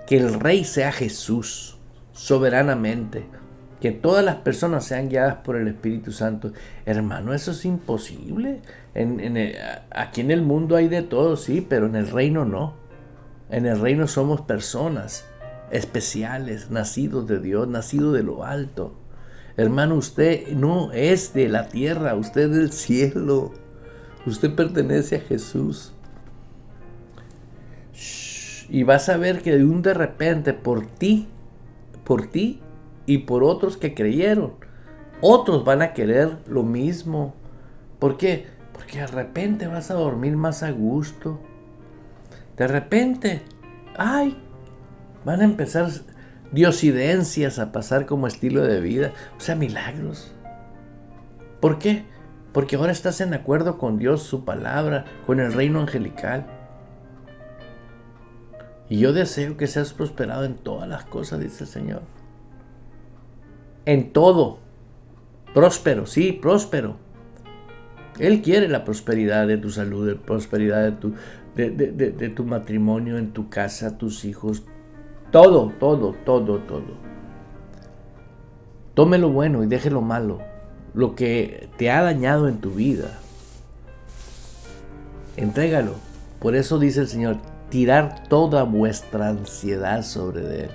Que el rey sea Jesús soberanamente. Que todas las personas sean guiadas por el Espíritu Santo. Hermano, eso es imposible. Aquí en el mundo hay de todo, sí, pero en el reino no. En el reino somos personas especiales, nacidos de Dios, nacidos de lo alto. Hermano, usted no es de la tierra, usted es del cielo. Usted pertenece a Jesús. Y vas a ver que de repente por ti y por otros que creyeron, otros van a querer lo mismo. ¿Por qué? Porque de repente vas a dormir más a gusto. De repente, van a empezar diosidencias a pasar como estilo de vida. O sea, milagros. ¿Por qué? Porque ahora estás en acuerdo con Dios, su palabra, con el reino angelical. Y yo deseo que seas prosperado en todas las cosas, dice el Señor. En todo. Próspero, sí, próspero. Él quiere la prosperidad de tu salud, la prosperidad de tu matrimonio, en tu casa, tus hijos. Todo. Tome lo bueno y deje lo malo. Lo que te ha dañado en tu vida. Entrégalo. Por eso dice el Señor, tirar toda vuestra ansiedad sobre Él.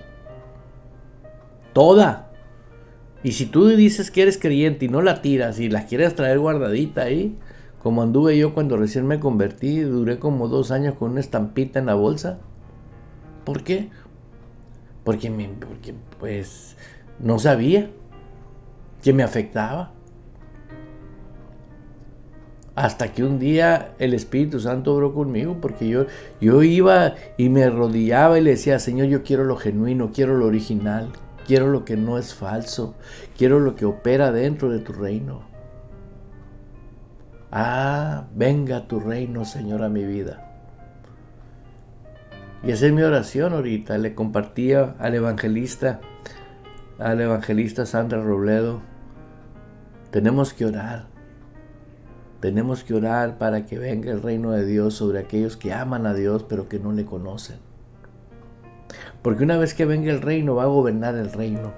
Toda. Y si tú dices que eres creyente y no la tiras y la quieres traer guardadita ahí, como anduve yo cuando recién me convertí, duré como 2 años con una estampita en la bolsa. ¿Por qué? Porque pues no sabía que me afectaba. Hasta que un día el Espíritu Santo obró conmigo, porque yo iba y me arrodillaba y le decía, Señor, yo quiero lo genuino, quiero lo original, quiero lo que no es falso, quiero lo que opera dentro de tu reino. Venga tu reino, Señor, a mi vida. Y esa es mi oración ahorita. Le compartía al evangelista Sandra Robledo. Tenemos que orar. Tenemos que orar para que venga el reino de Dios sobre aquellos que aman a Dios pero que no le conocen. Porque una vez que venga el reino, va a gobernar el reino.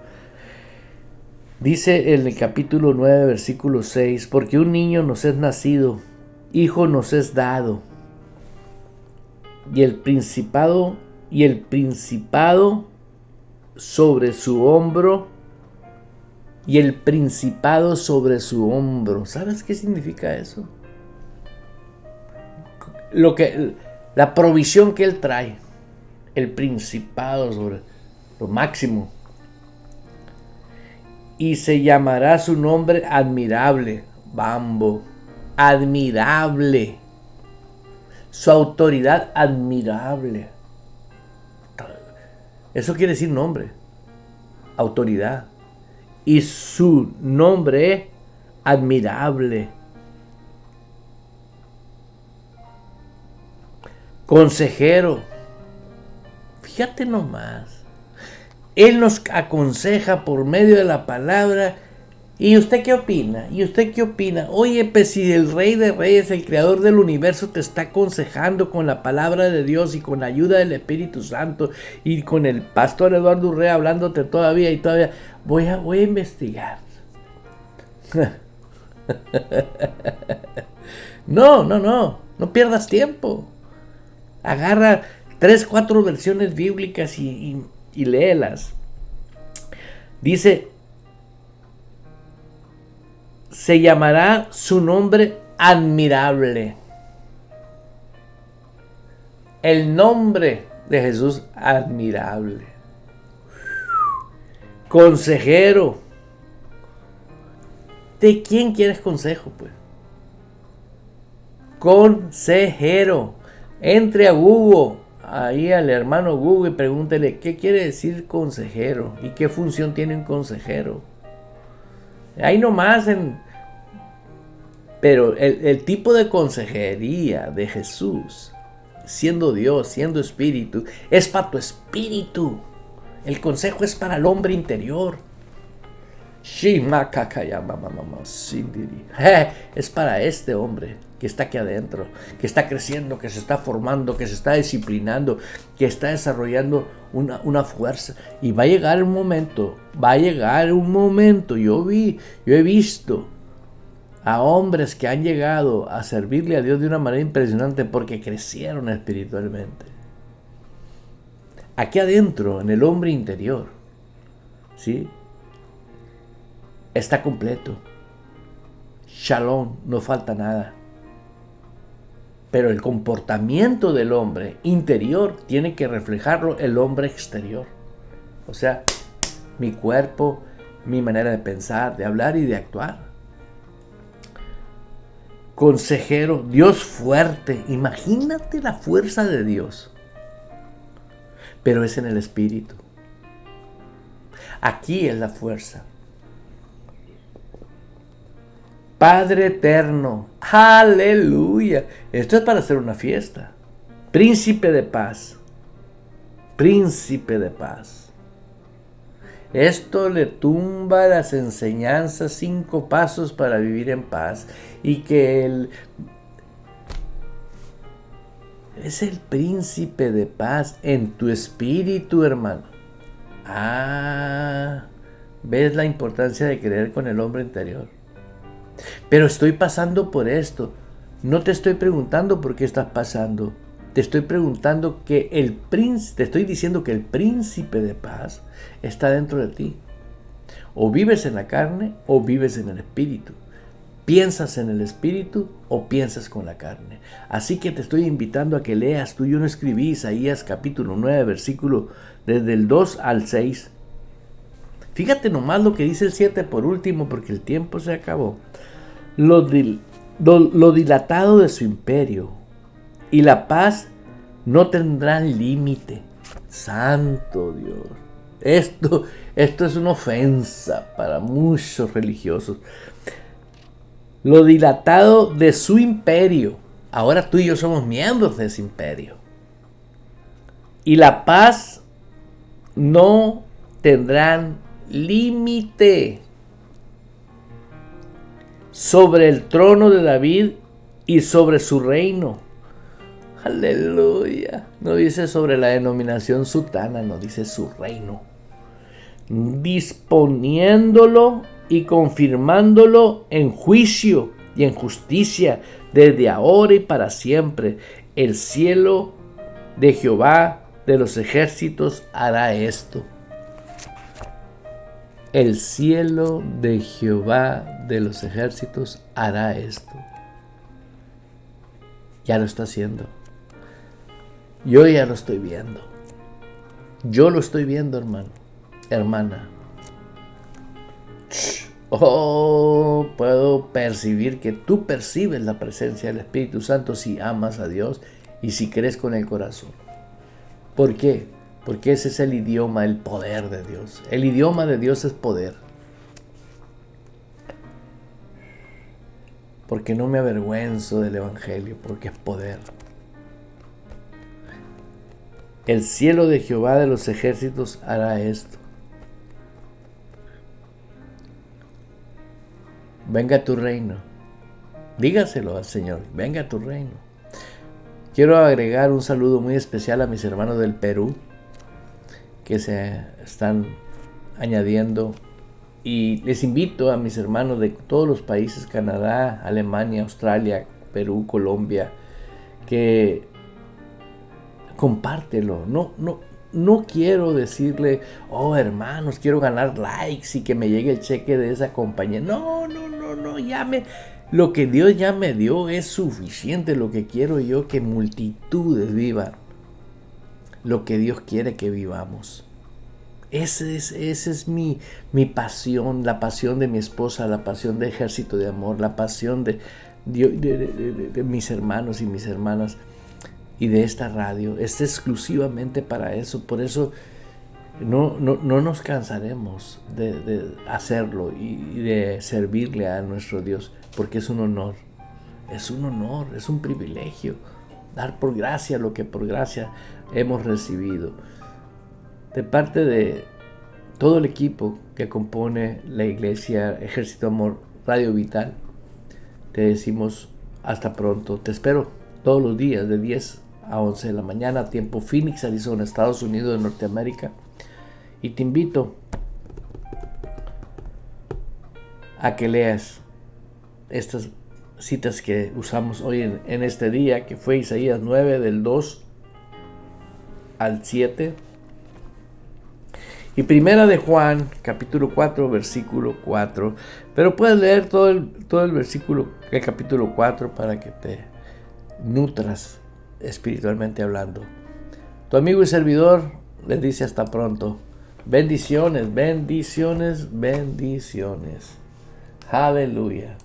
Dice en el capítulo 9, versículo 6, porque un niño nos es nacido, hijo nos es dado, y el principado sobre su hombro, ¿Sabes qué significa eso? La provisión que Él trae, el principado sobre lo máximo. Y se llamará su nombre admirable, admirable. Su autoridad admirable. Eso quiere decir nombre, autoridad. Y su nombre admirable. Consejero. Fíjate nomás. Él nos aconseja por medio de la palabra. ¿Y usted qué opina? ¿Y usted qué opina? Oye, pues si el Rey de Reyes, el Creador del universo, te está aconsejando con la palabra de Dios y con la ayuda del Espíritu Santo y con el pastor Eduardo Urrea hablándote todavía, voy a investigar. No pierdas tiempo. Agarra 3-4 versiones bíblicas y léelas. Dice, se llamará su nombre admirable. El nombre de Jesús admirable. Consejero. ¿De quién quieres consejo, pues? Consejero. Entre a Google, ahí al hermano Google y pregúntele qué quiere decir consejero y qué función tiene un consejero. Ahí nomás pero el tipo de consejería de Jesús, siendo Dios, siendo espíritu, es para tu espíritu. El consejo es para el hombre interior. Es para este hombre que está aquí adentro, que está creciendo, que se está formando, que se está disciplinando, que está desarrollando una fuerza. Y va a llegar un momento, yo he visto a hombres que han llegado a servirle a Dios de una manera impresionante porque crecieron espiritualmente. Aquí adentro, en el hombre interior, ¿sí?, está completo. Shalom, no falta nada. Pero el comportamiento del hombre interior tiene que reflejarlo el hombre exterior. O sea, mi cuerpo, mi manera de pensar, de hablar y de actuar. Consejero, Dios fuerte. Imagínate la fuerza de Dios. Pero es en el espíritu. Aquí es la fuerza. Padre eterno, aleluya. Esto es para hacer una fiesta. Príncipe de paz. Príncipe de paz. Esto le tumba las enseñanzas 5 pasos para vivir en paz. Y que es el príncipe de paz en tu espíritu, hermano. ¿Ves la importancia de creer con el hombre interior? Pero estoy pasando por esto. No te estoy preguntando por qué estás pasando. Te estoy preguntando te estoy diciendo que el príncipe de paz está dentro de ti. O vives en la carne o vives en el espíritu. ¿Piensas en el espíritu o piensas con la carne? Así que te estoy invitando a que leas. Tú y yo no escribí Isaías capítulo 9, versículo desde el 2 al 6. Fíjate nomás lo que dice el 7 por último, porque el tiempo se acabó. Lo dilatado de su imperio y la paz no tendrán límite. Santo Dios. Esto es una ofensa para muchos religiosos. Lo dilatado de su imperio. Ahora tú y yo somos miembros de ese imperio. Y la paz no tendrán límite sobre el trono de David y sobre su reino. Aleluya. No dice sobre la denominación sutana, no dice su reino. Disponiéndolo y confirmándolo en juicio y en justicia desde ahora y para siempre. El cielo de Jehová de los ejércitos hará esto. El cielo de Jehová de los ejércitos hará esto. Ya lo está haciendo. Yo ya lo estoy viendo. Yo lo estoy viendo, hermano, hermana. Puedo percibir que tú percibes la presencia del Espíritu Santo si amas a Dios y si crees con el corazón. ¿Por qué? Porque ese es el idioma, el poder de Dios. El idioma de Dios es poder. Porque no me avergüenzo del Evangelio, porque es poder. El cielo de Jehová de los ejércitos hará esto. Venga tu reino. Dígaselo al Señor. Venga tu reino. Quiero agregar un saludo muy especial a mis hermanos del Perú, que se están añadiendo, y les invito a mis hermanos de todos los países, Canadá, Alemania, Australia, Perú, Colombia, que compártelo. No quiero decirle, hermanos, quiero ganar likes y que me llegue el cheque de esa compañía. No, lo que Dios ya me dio es suficiente. Lo que quiero yo que multitudes vivan lo que Dios quiere que vivamos. Ese es mi pasión, la pasión de mi esposa, la pasión de Ejército de Amor, la pasión de mis hermanos y mis hermanas. y de esta radio es exclusivamente para eso. Por eso no nos cansaremos de hacerlo y de servirle a nuestro Dios, porque es un honor, es un privilegio dar por gracia lo que por gracia hemos recibido. De parte de todo el equipo que compone la iglesia Ejército de Amor Radio Vital, te decimos hasta pronto. Te espero todos los días de 10 a 11 de la mañana, tiempo Phoenix, Arizona, Estados Unidos de Norteamérica. Y te invito a que leas estas citas que usamos hoy en este día, que fue Isaías 9 del 2 al 7. Y Primera de Juan, capítulo 4, versículo 4. Pero puedes leer todo el versículo, el capítulo 4, para que te nutras espiritualmente hablando. Tu amigo y servidor les dice hasta pronto. Bendiciones, bendiciones, bendiciones. Aleluya.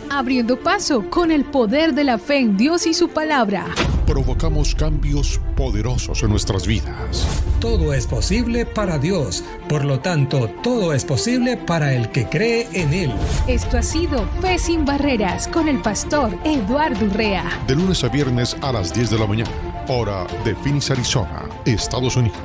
Abriendo paso con el poder de la fe en Dios y su palabra. Provocamos cambios poderosos en nuestras vidas. Todo es posible para Dios, por lo tanto, todo es posible para el que cree en Él. Esto ha sido Fe sin Barreras con el pastor Eduardo Urrea. De lunes a viernes a las 10 de la mañana, hora de Phoenix, Arizona, Estados Unidos.